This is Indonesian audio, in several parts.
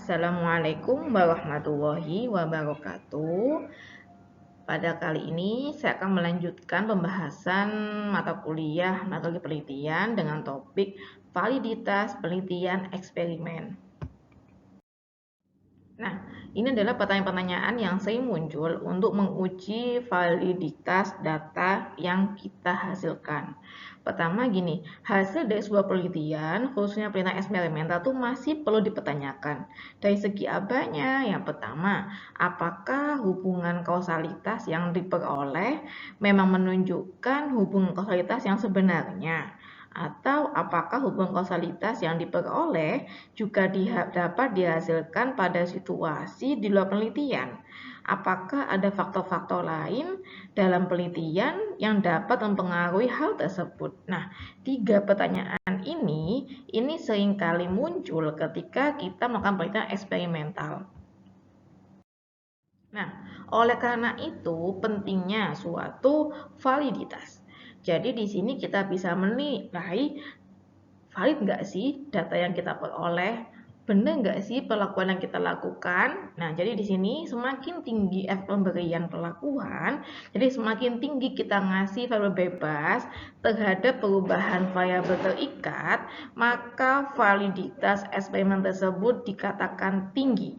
Assalamualaikum warahmatullahi wabarakatuh. Pada kali ini saya akan melanjutkan pembahasan mata kuliah metode penelitian dengan topik validitas penelitian eksperimen. Nah, ini adalah pertanyaan-pertanyaan yang sering muncul untuk menguji validitas data yang kita hasilkan. Pertama gini, hasil dari sebuah penelitian, khususnya penelitian eksperimental itu masih perlu dipertanyakan. Dari segi apanya? Yang pertama, apakah hubungan kausalitas yang diperoleh memang menunjukkan hubungan kausalitas yang sebenarnya? Atau apakah hubungan kausalitas yang diperoleh juga dapat dihasilkan pada situasi di luar penelitian? Apakah ada faktor-faktor lain dalam penelitian yang dapat mempengaruhi hal tersebut? Nah, tiga pertanyaan ini seringkali muncul ketika kita melakukan penelitian eksperimental. Nah, oleh karena itu pentingnya suatu validitas. Jadi di sini kita bisa menilai valid nggak sih data yang kita peroleh, benar nggak sih perlakuan yang kita lakukan. Nah, jadi di sini semakin tinggi pemberian perlakuan, jadi semakin tinggi kita ngasih variabel bebas terhadap perubahan variabel terikat, maka validitas eksperimen tersebut dikatakan tinggi.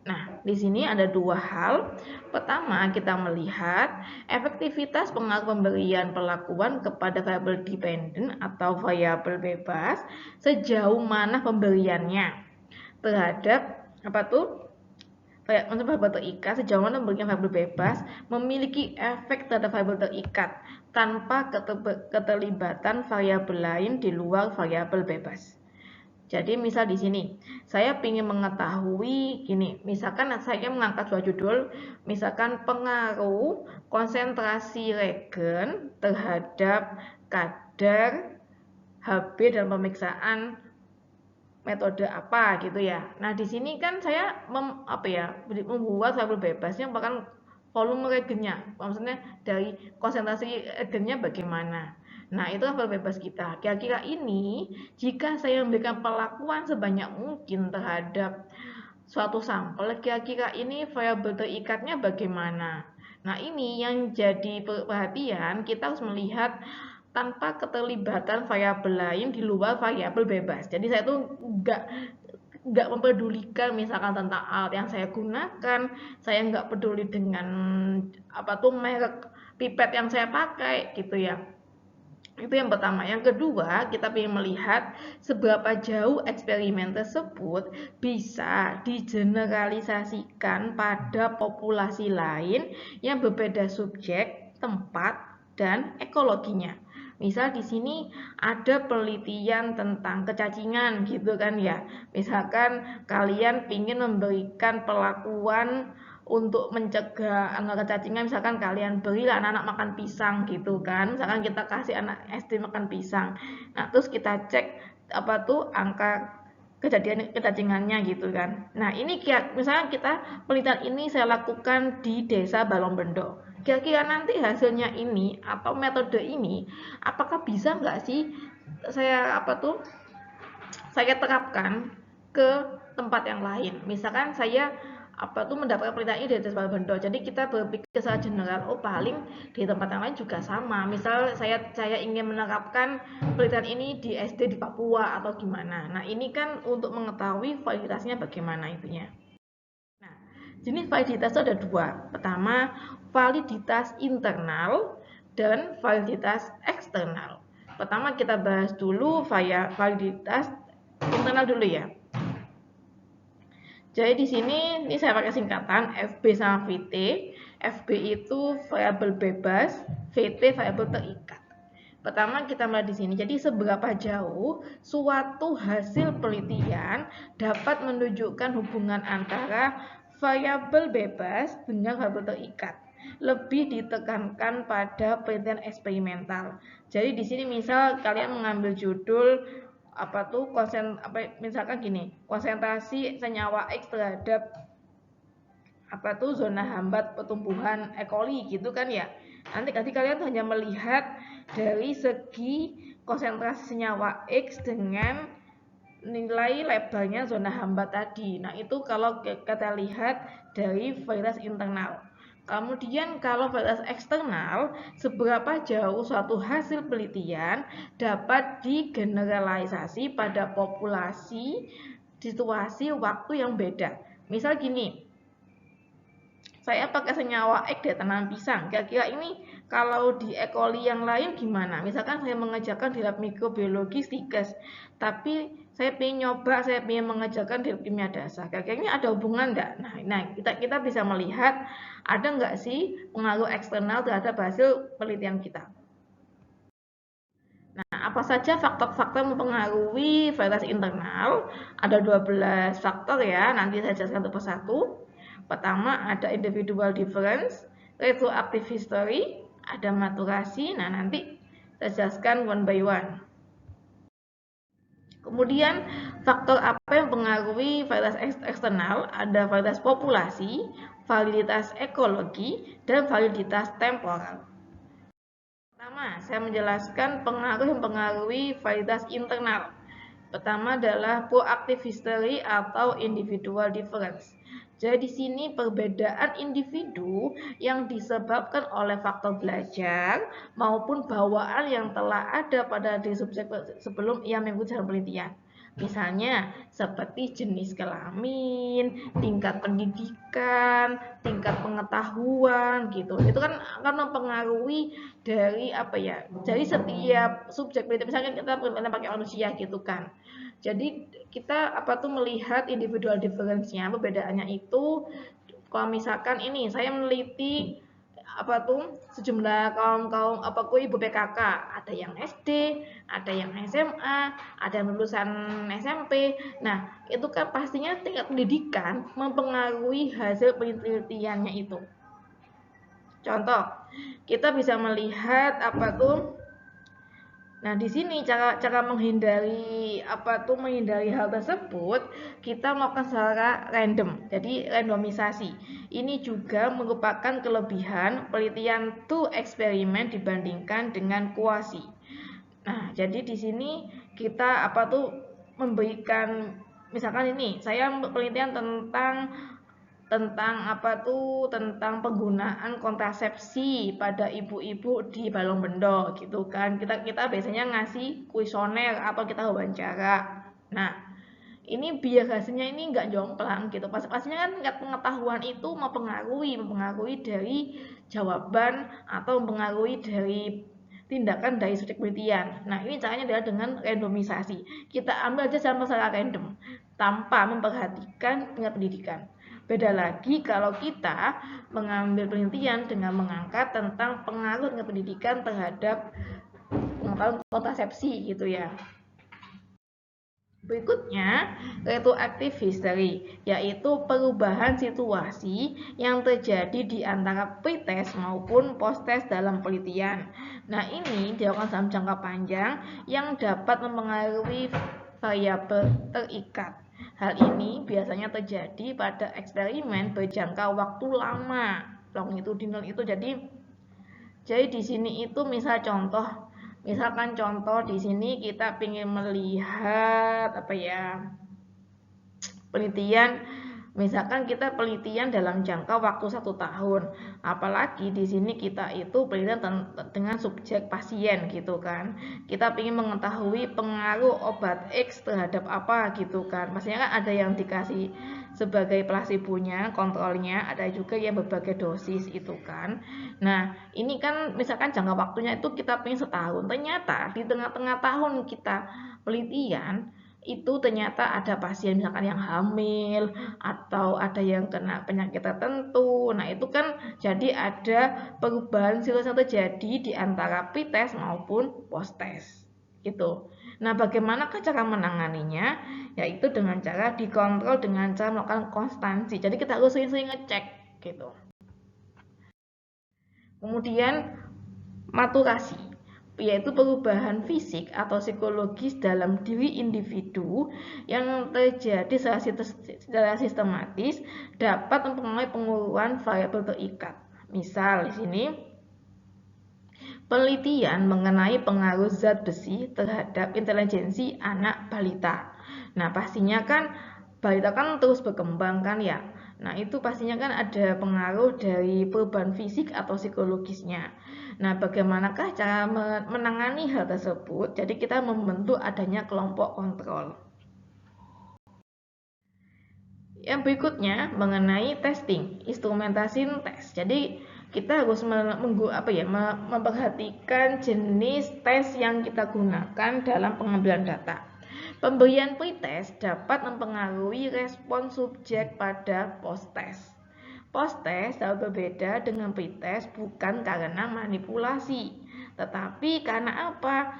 Nah, di sini ada dua hal. Pertama, kita melihat efektivitas pengaruh pemberian perlakuan kepada variabel dependent atau variabel bebas, sejauh mana pemberiannya terhadap variabel terikat, sejauh mana pemberian variabel bebas memiliki efek terhadap variabel terikat tanpa keterlibatan variabel lain di luar variabel bebas. Jadi misal di sini, saya ingin mengetahui gini, misalkan saya mengangkat dua judul, misalkan pengaruh konsentrasi reagen terhadap kadar Hb dalam pemeriksaan metode apa gitu ya. Nah, di sini kan saya membuat variabel bebasnya bahkan volume reagennya, maksudnya dari konsentrasi reagennya bagaimana. Nah, itu variabel bebas kita. Kira-kira ini, jika saya memberikan perlakuan sebanyak mungkin terhadap suatu sampel, kira-kira ini variabel terikatnya bagaimana. Nah, ini yang jadi perhatian, kita harus melihat tanpa keterlibatan variabel lain di luar variabel bebas. Jadi saya tuh nggak mempedulikan misalkan tentang alat yang saya gunakan, saya nggak peduli dengan merek pipet yang saya pakai gitu ya. Itu yang pertama. Yang kedua, kita ingin melihat seberapa jauh eksperimen tersebut bisa digeneralisasikan pada populasi lain yang berbeda subjek, tempat, dan ekologinya. Misal di sini ada penelitian tentang kecacingan gitu kan ya. Misalkan kalian ingin memberikan perlakuan untuk mencegah angka kecacingan, misalkan kalian berilah anak-anak makan pisang gitu kan, misalkan kita kasih anak SD makan pisang, nah terus kita cek angka kejadian kecacingannya gitu kan. Nah ini misalkan kita penelitian ini saya lakukan di desa Balongbendo, kira-kira nanti hasilnya ini atau metode ini apakah bisa nggak sih saya saya terapkan ke tempat yang lain. Misalkan saya mendapatkan penelitian ini dari Desa Balongbendo. Jadi kita berpikir secara general, oh paling di tempat yang lain juga sama. Misal saya ingin menerapkan penelitian ini di SD di Papua atau gimana. Nah, ini kan untuk mengetahui validitasnya bagaimana intinya. Nah, jenis validitas itu ada dua. Pertama, validitas internal dan validitas eksternal. Pertama kita bahas dulu validitas internal dulu ya. Jadi di sini saya pakai singkatan FB sama VT. FB itu variabel bebas, VT variabel terikat. Pertama kita mulai di sini. Jadi seberapa jauh suatu hasil penelitian dapat menunjukkan hubungan antara variabel bebas dengan variabel terikat. Lebih ditekankan pada penelitian eksperimental. Jadi di sini misal kalian mengambil judul misalkan gini, konsentrasi senyawa X terhadap zona hambat pertumbuhan E. coli gitu kan ya. Nanti kalian hanya melihat dari segi konsentrasi senyawa X dengan nilai lebarnya zona hambat tadi. Nah, itu kalau kita lihat dari varietas internal. Kemudian kalau varietas eksternal, seberapa jauh suatu hasil penelitian dapat digeneralisasi pada populasi, situasi, waktu yang beda. Misal gini, saya pakai senyawa X di tanaman pisang. Kira-kira ini kalau di E. coli yang lain gimana? Misalkan saya mengerjakan di lab mikrobiologi stikes, tapi saya ingin nyoba, saya ingin mengerjakan di kimia dasar. Kira-kira ini ada hubungan enggak? Nah, kita bisa melihat ada enggak sih pengaruh eksternal terhadap hasil penelitian kita. Nah, apa saja faktor-faktor mempengaruhi varietas internal? Ada 12 faktor ya, nanti saya jelaskan satu persatu. Pertama ada individual difference, retroactive history, ada maturasi. Nah, nanti saya jelaskan one by one. Kemudian faktor apa yang mempengaruhi varietas eksternal? Ada varietas populasi, validitas ekologi, dan validitas temporal. Pertama, saya menjelaskan pengaruh yang mempengaruhi varietas internal. Pertama adalah proactive history atau individual difference. Jadi di sini perbedaan individu yang disebabkan oleh faktor belajar maupun bawaan yang telah ada pada diri subjek sebelum ia mengikuti penelitian. Misalnya seperti jenis kelamin, tingkat pendidikan, tingkat pengetahuan gitu. Itu kan akan mempengaruhi dari apa ya? Jadi setiap subjek penelitian, misalnya kita penelitian pakai manusia gitu kan. Jadi kita melihat individual difference-nya, perbedaannya itu kalau misalkan ini saya meneliti sejumlah kaum ibu PKK, ada yang SD, ada yang SMA, ada yang lulusan SMP. Nah, itu kan pastinya tingkat pendidikan mempengaruhi hasil penelitiannya itu. Contoh, kita bisa melihat Nah, di sini cara menghindari menghindari hal tersebut, kita melakukan secara random. Jadi randomisasi. Ini juga merupakan kelebihan penelitian two eksperimen dibandingkan dengan kuasi. Nah, jadi di sini kita memberikan misalkan ini saya penelitian tentang penggunaan kontrasepsi pada ibu-ibu di Balong Bendo gitu kan. Kita biasanya ngasih kuesioner atau kita wawancara. Nah, ini biar hasilnya ini nggak jomplang gitu. Pastinya kan pengetahuan itu mempengaruhi dari jawaban atau mempengaruhi dari tindakan dari subjek penelitian. Nah, ini caranya adalah dengan randomisasi. Kita ambil aja sampel secara random tanpa memperhatikan tingkat pendidikan. Beda lagi kalau kita mengambil penelitian dengan mengangkat tentang pengaruh pendidikan terhadap pengetahuan kontrasepsi gitu ya. Berikutnya, retroactive history, yaitu perubahan situasi yang terjadi di antara pretest maupun post-test dalam penelitian. Nah, ini dilakukan dalam jangka panjang yang dapat mempengaruhi variabel terikat. Hal ini biasanya terjadi pada eksperimen berjangka waktu lama, longitudinal itu. Jadi di sini itu misalkan contoh di sini kita ingin melihat penelitian. Misalkan kita penelitian dalam jangka waktu 1 tahun, apalagi di sini kita itu penelitian dengan subjek pasien gitu kan. Kita ingin mengetahui pengaruh obat X terhadap apa gitu kan. Maksudnya kan ada yang dikasih sebagai placebonya, kontrolnya, ada juga yang berbagai dosis itu kan. Nah, ini kan misalkan jangka waktunya itu kita ingin setahun. Ternyata di tengah-tengah tahun kita penelitian itu ternyata ada pasien misalkan yang hamil atau ada yang kena penyakit tertentu. Nah, itu kan jadi ada perubahan situasi yang terjadi di antara pretest maupun post-test gitu. Nah, bagaimana cara menanganinya? Yaitu dengan cara dikontrol dengan cara melakukan konstansi. Jadi kita harus sering-sering ngecek gitu. Kemudian maturasi, yaitu perubahan fisik atau psikologis dalam diri individu yang terjadi secara sistematis dapat mempengaruhi penguruan variabel terikat. Misal di sini penelitian mengenai pengaruh zat besi terhadap intelijensi anak balita. Nah, pastinya kan balita kan terus berkembang kan ya. Nah, itu pastinya kan ada pengaruh dari perubahan fisik atau psikologisnya. Nah, bagaimanakah cara menangani hal tersebut? Jadi kita membentuk adanya kelompok kontrol. Yang berikutnya mengenai testing, instrumentasi tes. Jadi kita harus memperhatikan jenis tes yang kita gunakan dalam pengambilan data. Pemberian pretest dapat mempengaruhi respon subjek pada post-test. Post-test dapat berbeda dengan pretest bukan karena manipulasi, tetapi karena apa?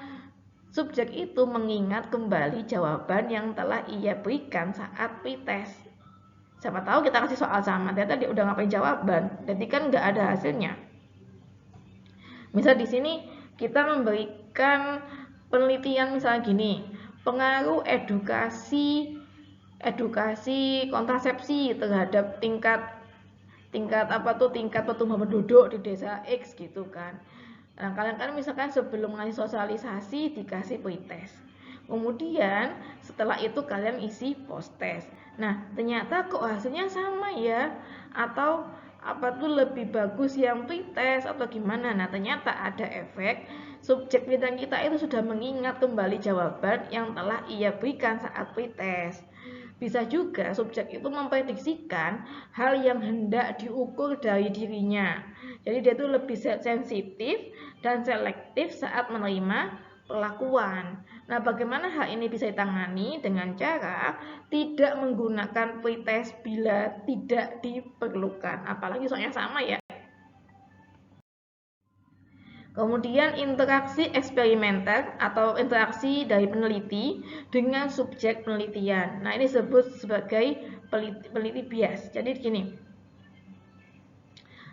Subjek itu mengingat kembali jawaban yang telah ia berikan saat pretest. Siapa tahu kita kasih soal sama, ternyata dia udah ngapain jawaban, jadi kan nggak ada hasilnya. Misal di sini kita memberikan penelitian misalnya gini, pengaruh edukasi kontrasepsi terhadap tingkat pertumbuhan penduduk di desa X gitu kan. Nah, kalian kan misalkan sebelum ngasih sosialisasi dikasih pretest. Kemudian setelah itu kalian isi post test. Nah, ternyata kok hasilnya sama ya? Atau apa tuh lebih bagus yang pretest atau gimana? Nah, ternyata ada efek subjek penelitian kita itu sudah mengingat kembali jawaban yang telah ia berikan saat pretest. Bisa juga subjek itu memprediksikan hal yang hendak diukur dari dirinya. Jadi dia itu lebih sensitif dan selektif saat menerima perlakuan. Nah, bagaimana hal ini bisa ditangani? Dengan cara tidak menggunakan pretest bila tidak diperlukan. Apalagi soalnya sama ya. Kemudian interaksi eksperimenter atau interaksi dari peneliti dengan subjek penelitian. Nah, ini disebut sebagai peneliti bias. Jadi gini,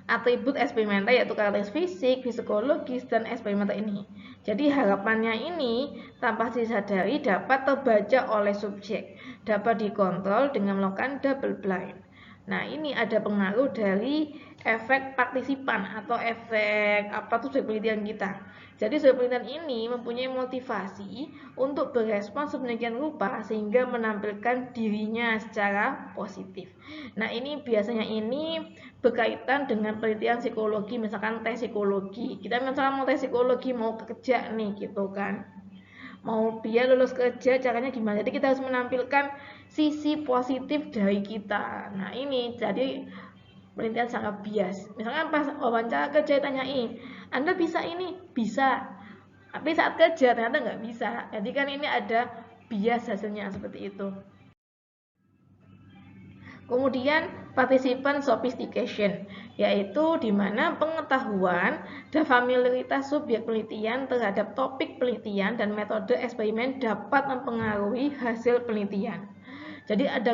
atribut eksperimenter yaitu karakteristik fisik, psikologis, dan eksperimenter ini. Jadi harapannya ini tanpa disadari dapat terbaca oleh subjek, dapat dikontrol dengan melakukan double blind. Nah, ini ada pengaruh dari efek partisipan atau efek apa tuh penelitian kita. Jadi penelitian ini mempunyai motivasi untuk berespons sedemikian rupa sehingga menampilkan dirinya secara positif. Nah, ini biasanya ini berkaitan dengan penelitian psikologi, misalkan tes psikologi. Kita misalnya mau tes psikologi, mau kerja nih gitu kan. Mau biar lulus kerja caranya gimana? Jadi kita harus menampilkan sisi positif dari kita. Nah, ini jadi penelitian sangat bias. Misalkan pas wawancara kerja ditanyain, Anda bisa ini? Bisa. Tapi saat kerja ternyata nggak bisa. Jadi kan ini ada bias hasilnya seperti itu. Kemudian participant sophistication, yaitu di mana pengetahuan dan familiaritas subjek penelitian terhadap topik penelitian dan metode eksperimen dapat mempengaruhi hasil penelitian. Jadi ada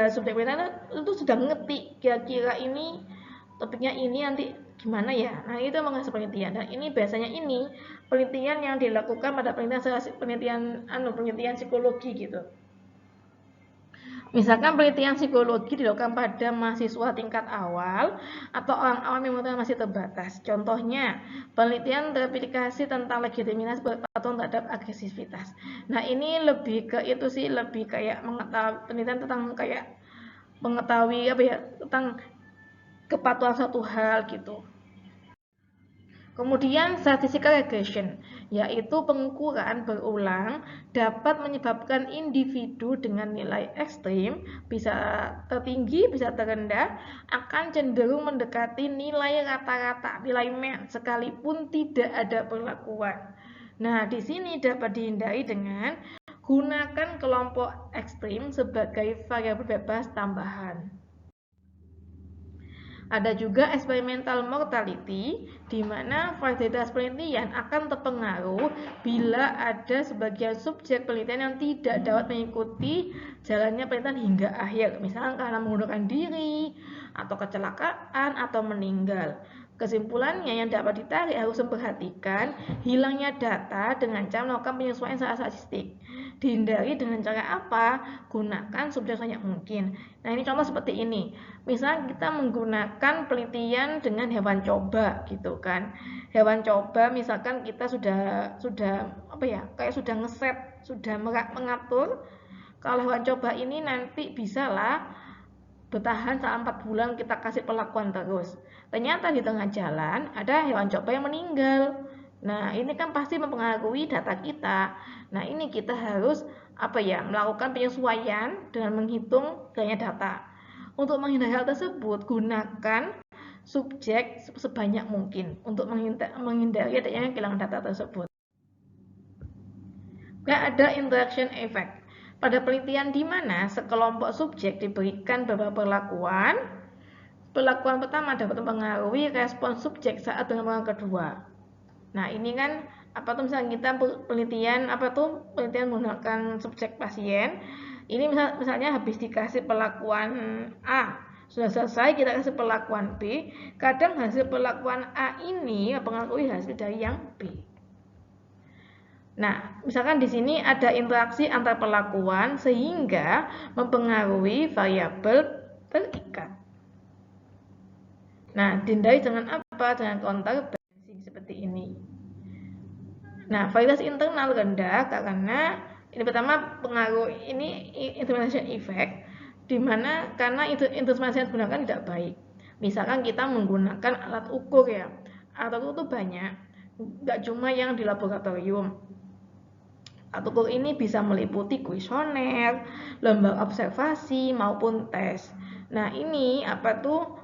subjek penelitian itu sudah ngerti kira-kira ini topiknya ini nanti gimana ya. Nah, itu menghasilkan penelitian dan ini biasanya ini penelitian yang dilakukan pada penelitian psikologi gitu. Misalkan penelitian psikologi dilakukan pada mahasiswa tingkat awal atau orang awam yang memang masih terbatas. Contohnya, penelitian verifikasi tentang legitimitas berpatuhan terhadap agresivitas. Nah, ini lebih ke itu sih, lebih kayak mengetahui penelitian tentang kayak mengetahui tentang kepatuhan satu hal gitu. Kemudian statistical regression, yaitu pengukuran berulang dapat menyebabkan individu dengan nilai ekstrim, bisa tertinggi, bisa terendah, akan cenderung mendekati nilai rata-rata, nilai mean, sekalipun tidak ada perlakuan. Nah, di sini dapat dihindari dengan gunakan kelompok ekstrim sebagai variabel bebas tambahan. Ada juga experimental mortality, di mana validitas penelitian akan terpengaruh bila ada sebagian subjek penelitian yang tidak dapat mengikuti jalannya penelitian hingga akhir, misalnya karena mengundurkan diri, atau kecelakaan, atau meninggal. Kesimpulannya yang dapat ditarik harus memperhatikan hilangnya data dengan cara melakukan penyesuaian secara statistik. Dihindari dengan cara apa? Gunakan subjek sebanyak mungkin. Nah, ini contoh seperti ini. Misalnya kita menggunakan penelitian dengan hewan coba gitu kan. Hewan coba misalkan kita sudah ngeset, sudah mengatur Kalau hewan coba ini nanti bisa lah bertahan selama 4 bulan kita kasih perlakuan terus. Ternyata di tengah jalan ada hewan coba yang meninggal. Nah, ini kan pasti mempengaruhi data kita. Nah, ini kita harus melakukan penyesuaian dengan menghitung gaya data. Untuk menghindari hal tersebut, gunakan subjek sebanyak mungkin untuk menghindari adanya kehilangan data tersebut. Gak ada interaction effect. Pada penelitian di mana sekelompok subjek diberikan beberapa perlakuan, perlakuan pertama dapat mempengaruhi respon subjek saat pengembangan kedua. Nah, ini kan misalnya kita penelitian penelitian menggunakan subjek pasien. Ini misalnya habis dikasih perlakuan A, sudah selesai kita kasih perlakuan B. Kadang hasil perlakuan A ini mempengaruhi hasil dari yang B. Nah, misalkan di sini ada interaksi antar perlakuan sehingga mempengaruhi variabel terikat. Nah, dihindari dengan apa? Dengan counter balancing seperti ini. Nah, varietas internal rendah karena ini pertama pengaruh ini interaction effect, di mana karena instrumentasi yang digunakan tidak baik. Misalkan kita menggunakan alat ukur ya, alat ukur itu banyak, nggak cuma yang di laboratorium. Alat ukur ini bisa meliputi kuesioner, lomba observasi maupun tes. Nah, ini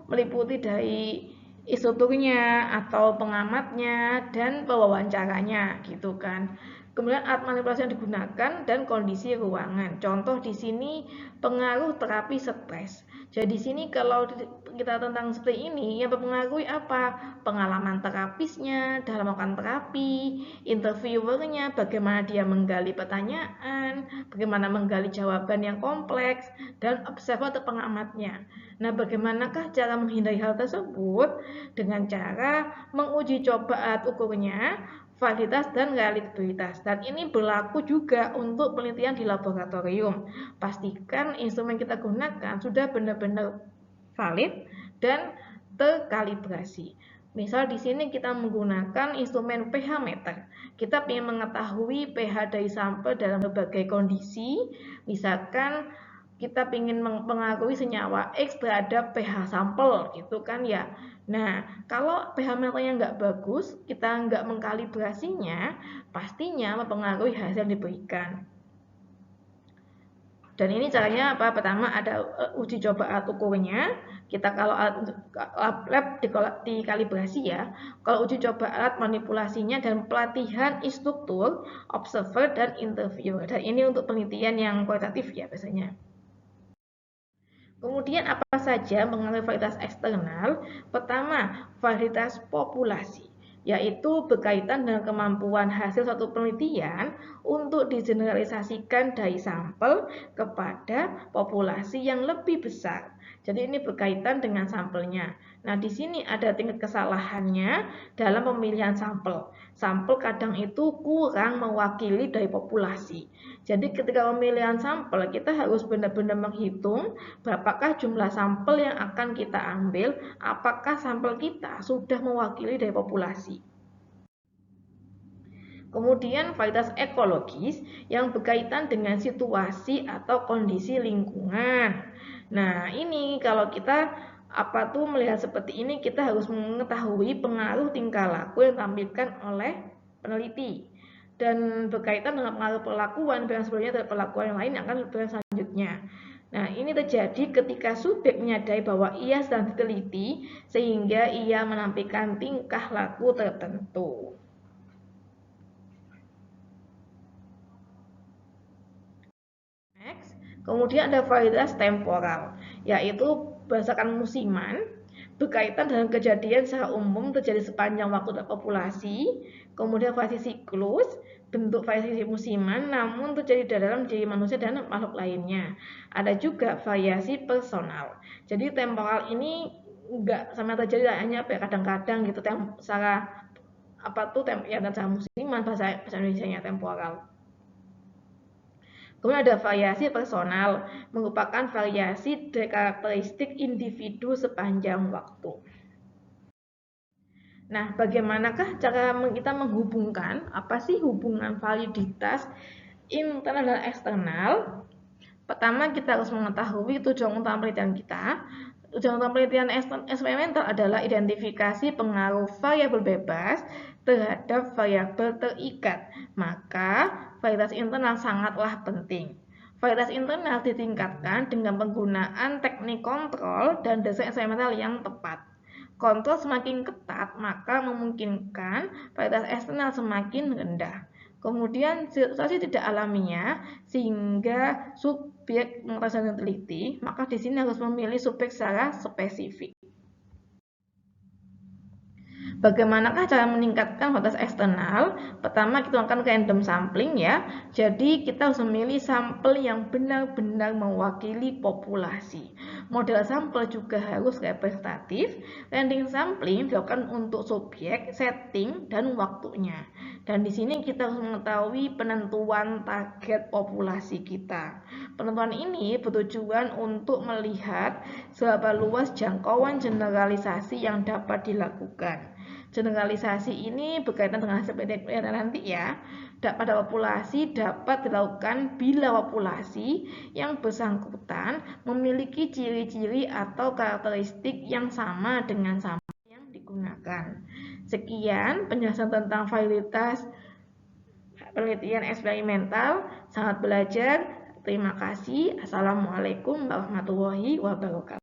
meliputi dari instrukturnya atau pengamatnya dan pewawancaranya gitu kan. Kemudian alat manipulasi yang digunakan dan kondisi ruangan. Contoh di sini pengaruh terapi stres. Jadi di sini kalau kita tentang seperti ini yang mempengaruhi apa? Pengalaman terapisnya dalam melakukan terapi, interviewernya, bagaimana dia menggali pertanyaan, bagaimana menggali jawaban yang kompleks, dan observator pengamatnya. Nah, bagaimanakah cara menghindari hal tersebut? Dengan cara menguji coba alat ukurnya, validitas dan reliabilitas. Dan ini berlaku juga untuk penelitian di laboratorium. Pastikan instrumen kita gunakan sudah benar-benar valid dan terkalibrasi. Misal di sini kita menggunakan instrumen pH meter. Kita ingin mengetahui pH dari sampel dalam berbagai kondisi. Misalkan kita ingin mengaruhi senyawa X terhadap pH sampel gitu kan ya. Nah, kalau pH meternya nggak bagus, kita nggak mengkalibrasinya, pastinya mempengaruhi hasil yang diberikan. Dan ini caranya apa? Pertama ada uji coba alat ukurnya. Kita kalau lab dikalibrasi ya. Kalau uji coba alat manipulasinya dan pelatihan instruktur, observer dan interviewer. Dan ini untuk penelitian yang kualitatif ya biasanya. Kemudian apa saja mengenai validitas eksternal? Pertama, validitas populasi, yaitu berkaitan dengan kemampuan hasil suatu penelitian untuk digeneralisasikan dari sampel kepada populasi yang lebih besar. Jadi ini berkaitan dengan sampelnya. Nah, di sini ada tingkat kesalahannya dalam pemilihan sampel. Sampel kadang itu kurang mewakili dari populasi. Jadi ketika pemilihan sampel, kita harus benar-benar menghitung berapakah jumlah sampel yang akan kita ambil, apakah sampel kita sudah mewakili dari populasi. Kemudian validitas ekologis yang berkaitan dengan situasi atau kondisi lingkungan. Nah, ini kalau kita melihat seperti ini, kita harus mengetahui pengaruh tingkah laku yang ditampilkan oleh peneliti dan berkaitan dengan pengaruh perlakuan yang sebelumnya terhadap perlakuan yang lain yang akan diberikan selanjutnya. Nah, ini terjadi ketika subjek menyadari bahwa ia sedang diteliti sehingga ia menampilkan tingkah laku tertentu. Kemudian ada validitas temporal, yaitu berdasarkan musiman, berkaitan dengan kejadian secara umum terjadi sepanjang waktu dan populasi. Kemudian variasi siklus, bentuk variasi musiman, namun terjadi dalam diri manusia dan makhluk lainnya. Ada juga variasi personal. Jadi temporal ini enggak sama terjadi hanya kadang-kadang gitu secara secara musiman, bahasa Indonesianya temporal. Kemudian ada variasi personal, merupakan variasi dari karakteristik individu sepanjang waktu. Nah, bagaimanakah cara kita menghubungkan, apa sih hubungan validitas internal dan eksternal? Pertama, kita harus mengetahui tujuan utama penelitian kita. Tujuan utama penelitian eksperimental adalah identifikasi pengaruh variabel bebas terhadap variabel terikat. Maka, validitas internal sangatlah penting. Validitas internal ditingkatkan dengan penggunaan teknik kontrol dan desain eksperimental yang tepat. Kontrol semakin ketat, maka memungkinkan validitas eksternal semakin rendah. Kemudian situasi tidak alaminya sehingga subjek mengetahui teliti, maka di sini harus memilih subjek secara spesifik. Bagaimanakah cara meningkatkan validitas eksternal? Pertama, kita lakukan random sampling ya. Jadi kita harus memilih sampel yang benar-benar mewakili populasi. Model sampel juga harus representatif. Random sampling dilakukan untuk subjek, setting, dan waktunya. Dan di sini kita harus mengetahui penentuan target populasi kita. Penentuan ini bertujuan untuk melihat seberapa luas jangkauan generalisasi yang dapat dilakukan. Generalisasi ini berkaitan dengan hasil penelitian nanti ya. Pada populasi dapat dilakukan bila populasi yang bersangkutan memiliki ciri-ciri atau karakteristik yang sama dengan sampel yang digunakan. Sekian penjelasan tentang validitas penelitian eksperimental. Selamat belajar. Terima kasih. Assalamualaikum warahmatullahi wabarakatuh.